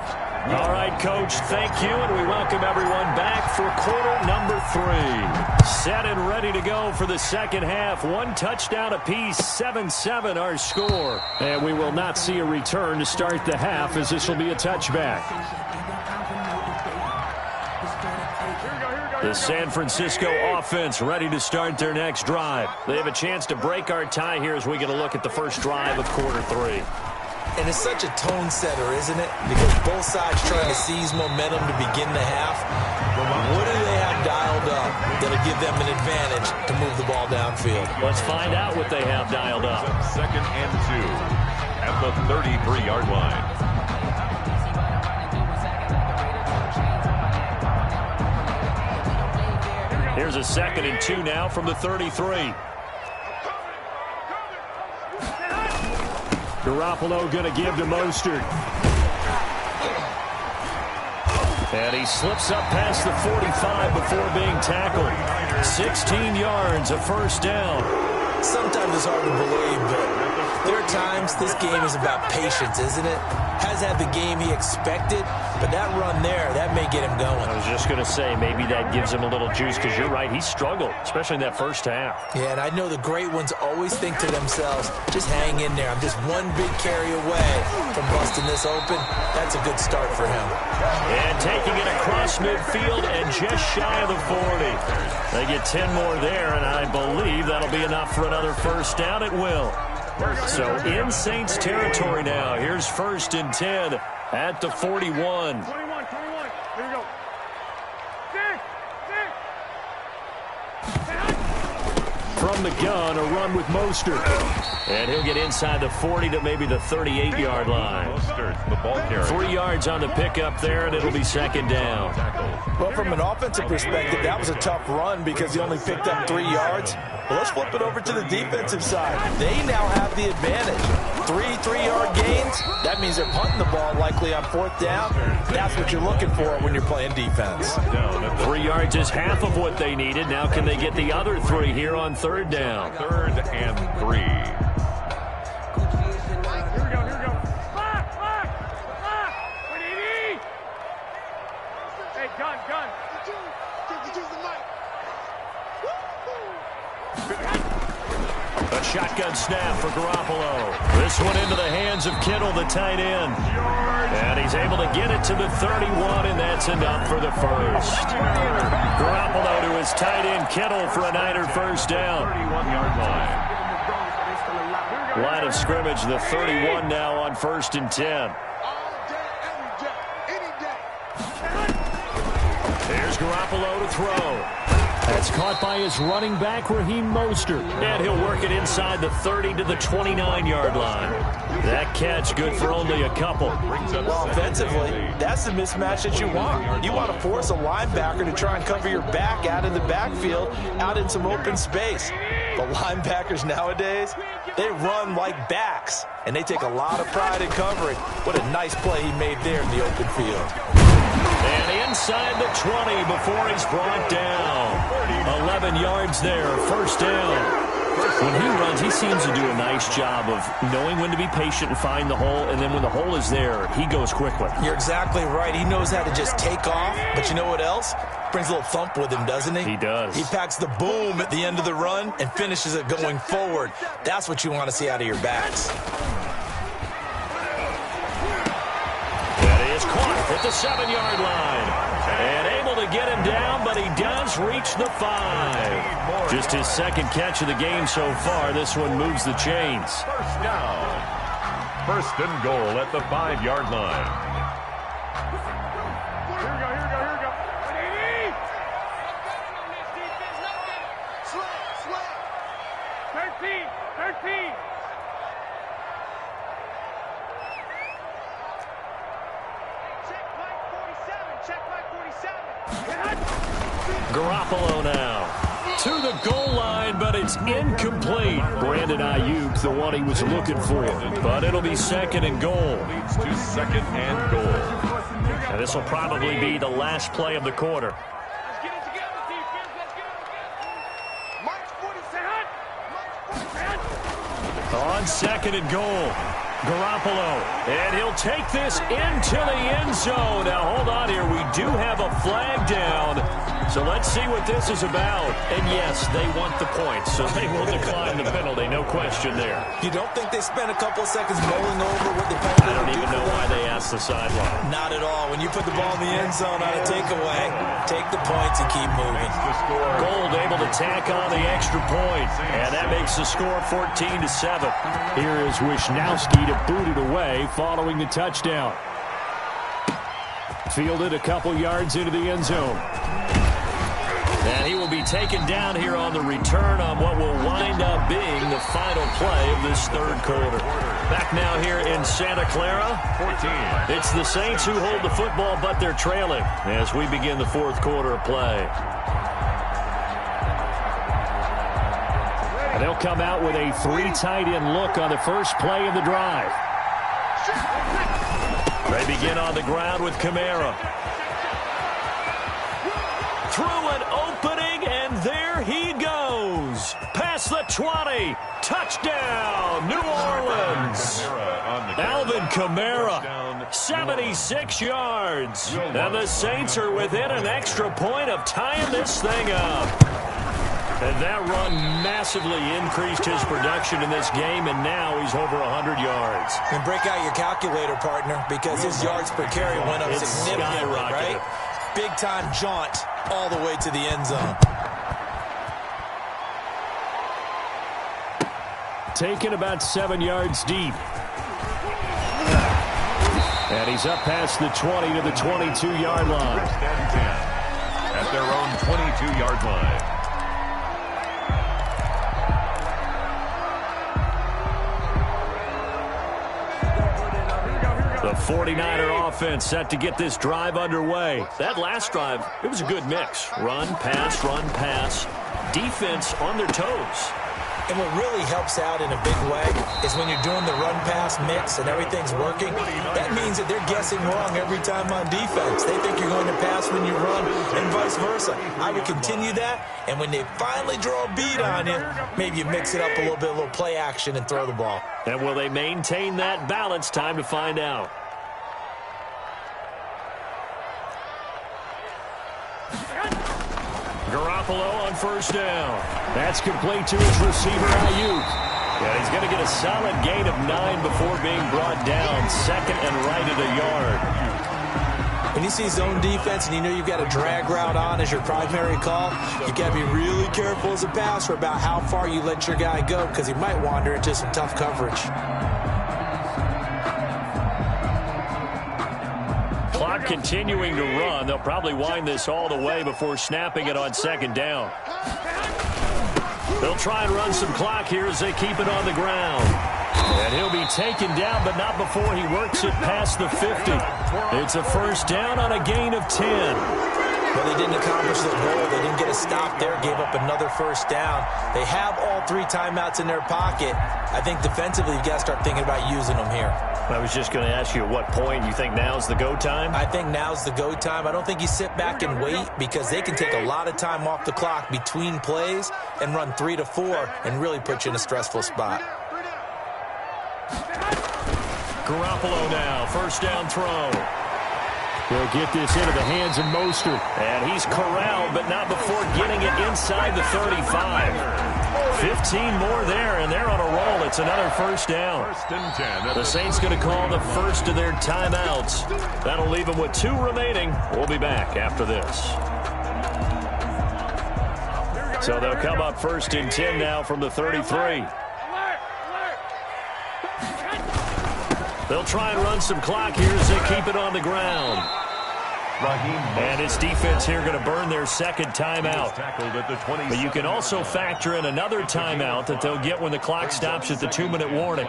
All right, Coach, thank you, and we welcome everyone back for quarter number 3. Set and ready to go for the second half. 1 touchdown apiece, 7-7 our score. And we will not see a return to start the half, as this will be a touchback. The San Francisco offense ready to start their next drive. They have a chance to break our tie here as we get a look at the first drive of quarter 3. And it's such a tone setter, isn't it? Because both sides trying to seize momentum to begin the half. What do they have dialed up that'll give them an advantage to move the ball downfield? Let's find out what they have dialed up. 2nd and 2 at the 33-yard line. Here's a 2nd and 2 now from the 33. Garoppolo going to give to Mostert. And he slips up past the 45 before being tackled. 16 yards, a 1st down. Sometimes it's hard to believe, but there are times this game is about patience, isn't it? Has had the game he expected, but that run there, that may get him going. I was just going to say, maybe that gives him a little juice, because you're right, he struggled, especially in that first half. Yeah, and I know the great ones always think to themselves, just hang in there. I'm just one big carry away from busting this open. That's a good start for him. And taking it across midfield and just shy of the 40. They get 10 more there, and I believe that'll be enough for another 1st down. It will. So in Saints territory now. Here's 1st and 10 at the 41. 21. Here we go. From the gun, a run with Mostert. And he'll get inside the 40 to maybe the 38-yard line. Mostert, the ball carrier. 3 yards on the pickup there, and it'll be 2nd down. Well, from an offensive perspective, that was a tough run because he only picked up 3 yards. Well, let's flip it over to the defensive side. They now have the advantage. 3 3-yard gains, that That means they're punting the ball likely on 4th down. That's what you're looking for when you're playing defense. 3 yards is half of what they needed. Now can they get the other 3 here on 3rd down? 3rd and 3. A shotgun snap for Garoppolo. This one into the hands of Kittle, the tight end. And he's able to get it to the 31, and that's enough for the first. Garoppolo to his tight end, Kittle, for a Niner first down. 31-yard line. Line of scrimmage, the 31 now on 1st and 10. There's Garoppolo to throw. That's caught by his running back, Raheem Mostert. And he'll work it inside the 30 to the 29-yard line. That catch good for only a couple. Well, offensively, that's the mismatch that you want. You want to force a linebacker to try and cover your back out of the backfield, out in some open space. The linebackers nowadays, they run like backs, and they take a lot of pride in covering. What a nice play he made there in the open field. And inside the 20 before he's brought down. 11 yards there, first down. When he runs, he seems to do a nice job of knowing when to be patient and find the hole, and then when the hole is there, he goes quickly. You're exactly right. He knows how to just take off, but you know what else? Brings a little thump with him, doesn't he? He does. He packs the boom at the end of the run and finishes it going forward. That's what you want to see out of your backs. That is caught at the 7-yard line. And able to get him down, but he does reach the 5. Just his second catch of the game so far. This one moves the chains. First down. 1st and goal at the 5-yard line. Here we go. 13. Garoppolo now to the goal line, but it's incomplete. Brandon Ayuk, the one he was looking for, but it'll be 2nd and goal. Leads to 2nd and goal. And this will probably be the last play of the quarter. Let's get it together, defense. Let's get it. March 47. On 2nd and goal, Garoppolo, and he'll take this into the end zone. Now, hold on here. We do have a flag down, so let's see what this is about. And, yes, they want the points, so they will decline the penalty. No question there. You don't think they spent a couple of seconds mulling over what the penalty I don't even know why they asked the sideline. Not at all. When you put the ball in the end zone on a takeaway, take the points and keep moving. Gold able to tack on the extra point, and that makes the score 14-7. Here is Wisnowski to boot it away following the touchdown. Fielded a couple yards into the end zone. And he will be taken down here on the return on what will wind up being the final play of this 3rd quarter. Back now here in Santa Clara. 14. It's the Saints who hold the football, but they're trailing as we begin the 4th quarter of play. And they'll come out with a 3 tight end look on the first play of the drive. They begin on the ground with Kamara. Through an opening, and there he goes. Past the 20. Touchdown, New Orleans. Alvin Kamara, 76 yards. And the Saints are within an extra point of tying this thing up. And that run massively increased his production in this game, and now he's over 100 yards. And break out your calculator, partner, because his yards per carry went up significantly, right? Big-time jaunt all the way to the end zone. Taken about 7 yards deep. And he's up past the 20 to the 22-yard line. 1st and 10 at their own 22-yard line. The 49er offense set to get this drive underway. That last drive, it was a good mix. Run, pass, defense on their toes. And what really helps out in a big way is when you're doing the run-pass mix and everything's working, that means that they're guessing wrong every time on defense. They think you're going to pass when you run and vice versa. I would continue that, and when they finally draw a beat on you, maybe you mix it up a little play action and throw the ball. And will they maintain that balance? Time to find out. Garoppolo on first down. That's complete to his receiver, Ayuk. And he's going to get a solid gain of 9 before being brought down. Second and right at a yard. When you see zone defense and you know you've got a drag route on as your primary call, you've got to be really careful as a passer about how far you let your guy go because he might wander into some tough coverage. Clock continuing to run. They'll probably wind this all the way before snapping it on second down. They'll try and run some clock here as they keep it on the ground. And he'll be taken down, but not before he works it past the 50. It's a first down on a gain of 10. Well, they didn't accomplish their goal. They didn't get a stop there, gave up another first down. They have all 3 timeouts in their pocket. I think defensively you've got to start thinking about using them here. I was just going to ask you at what point you think now's the go time? I think now's the go time. I don't think you sit back and wait because they can take a lot of time off the clock between plays and run 3 to 4 and really put you in a stressful spot. Garoppolo now, first down throw. He'll get this into the hands of Mostert. And he's corralled, but not before getting it inside the 35. 15 more there, and they're on a roll. It's another first down. First and 10. The Saints going to call the first of their timeouts. That'll leave them with 2 remaining. We'll be back after this. So they'll come up first and 10 now from the 33. They'll try and run some clock here as they keep it on the ground. And his defense here going to burn their second timeout. But you can also factor in another timeout that they'll get when the clock stops at the 2-minute warning.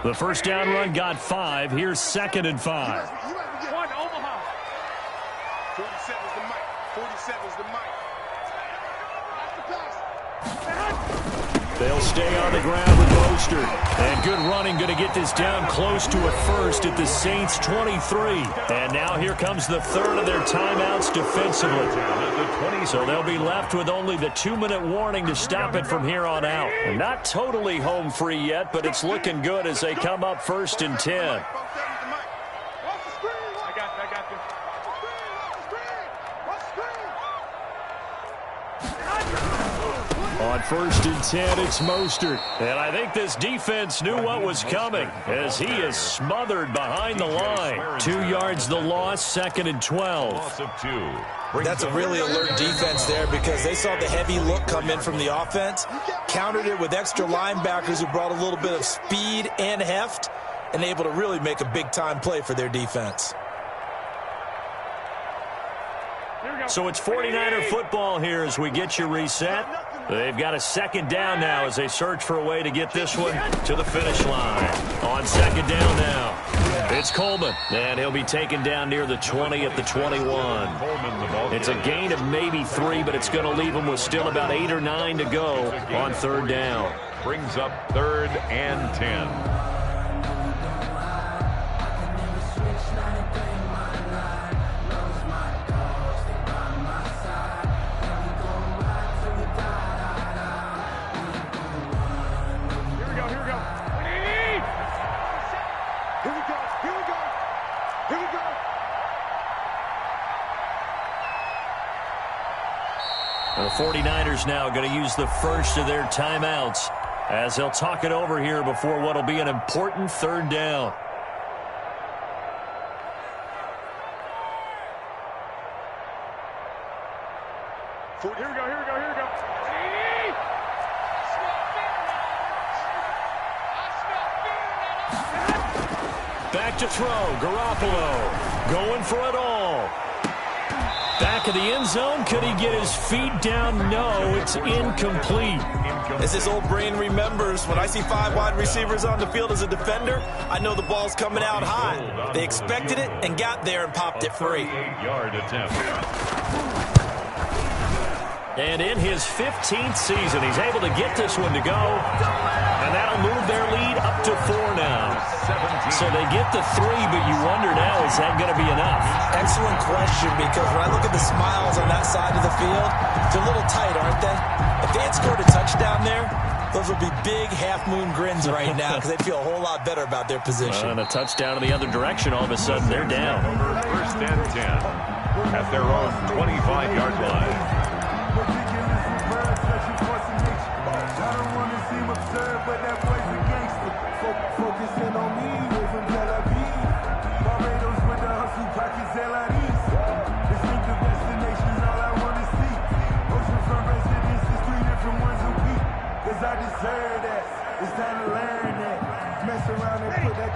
The first down run got 5. Here's second and 5. 47's the mic. 47's the mic. They'll stay on the ground with Mostert. And good running, going to get this down close to a first at the Saints' 23. And now here comes the third of their timeouts defensively. So they'll be left with only the 2-minute warning to stop it from here on out. And not totally home free yet, but it's looking good as they come up first and 10. On first and 10, it's Mostert. And I think this defense knew what was coming as he is smothered behind the line. 2 yards the loss, second and 12. Loss of 2. That's a really alert defense there because they saw the heavy look come in from the offense, countered it with extra linebackers who brought a little bit of speed and heft, and able to really make a big-time play for their defense. So it's 49er football here as we get you reset. They've got a second down now as they search for a way to get this one to the finish line. On second down now, it's Coleman, and he'll be taken down near the 20 at the 21. It's a gain of maybe 3, but it's going to leave him with still about 8 or 9 to go on third down. Brings up third and 10. The 49ers now going to use the first of their timeouts as they'll talk it over here before what will be an important third down. Here we go. Back to throw, Garoppolo going for it all. back of the end zone. Could he get his feet down? No, it's incomplete. As this old brain remembers, when I see 5 wide receivers on the field as a defender, I know the ball's coming out high. They expected it and got there and popped it free. 8-yard attempt. And in his 15th season, he's able to get this one to go. And that'll move their lead up to 4 now. So they get the 3, but you wonder now, is that going to be enough? Excellent question, because when I look at the smiles on that side of the field, they're a little tight, aren't they? If they had scored a touchdown there, those would be big half-moon grins right now because they feel a whole lot better about their position. And a touchdown in the other direction, all of a sudden they're down. First and 10 at their own 25-yard line.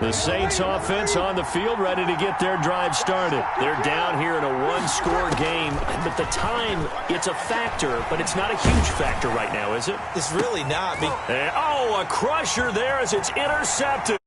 The Saints offense on the field, ready to get their drive started. They're down here in a 1-score game, but the time, it's a factor, but it's not a huge factor right now, is it? It's really not. Oh, a crusher there as it's intercepted.